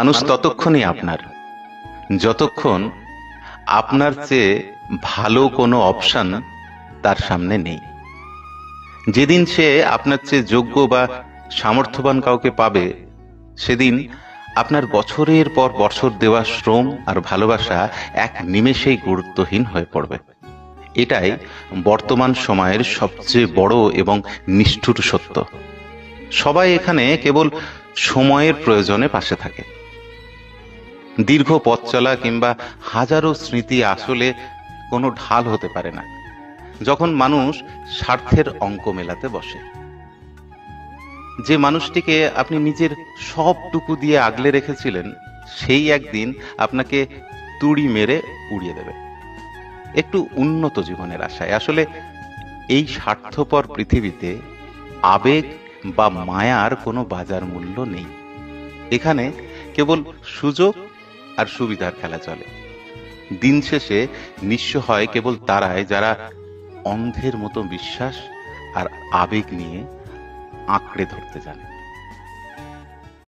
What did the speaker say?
মানুষ ততক্ষণই আপনার যতক্ষণ আপনার চেয়ে ভালো কোনো অপশন তার সামনে নেই। যেদিন সে আপনার চেয়ে যোগ্য বা সামর্থ্যবান কাউকে পাবে, সেদিন আপনার বছরের পর বছর দেওয়া শ্রম আর ভালোবাসা এক নিমেষেই গুরুত্বহীন হয়ে পড়বে। এটাই বর্তমান সময়ের সবচেয়ে বড় এবং নিষ্ঠুর সত্য। সবাই এখানে কেবল সময়ের প্রয়োজনে পাশে থাকে। দীর্ঘ পথ চলা কিংবা হাজারো স্মৃতি আসলে কোনো ঢাল হতে পারে না যখন মানুষ স্বার্থের অঙ্ক মেলাতে বসে। যে মানুষটিকে আপনি নিজের সবটুকু দিয়ে আগলে রেখেছিলেন, সেই একদিন আপনাকে তুড়ি মেরে উড়িয়ে দেবে একটু উন্নত জীবনের আশায়। আসলে এই স্বার্থপর পৃথিবীতে আবেগ বা মায়ার কোনো বাজার মূল্য নেই। এখানে কেবল সুযোগ আর সুবিধার খেলা চলে। দিন শেষে নিঃস্ব হয় কেবল তারাই যারা অন্ধের মতো বিশ্বাস আর আবেগ নিয়ে আঁকড়ে ধরতে জানে।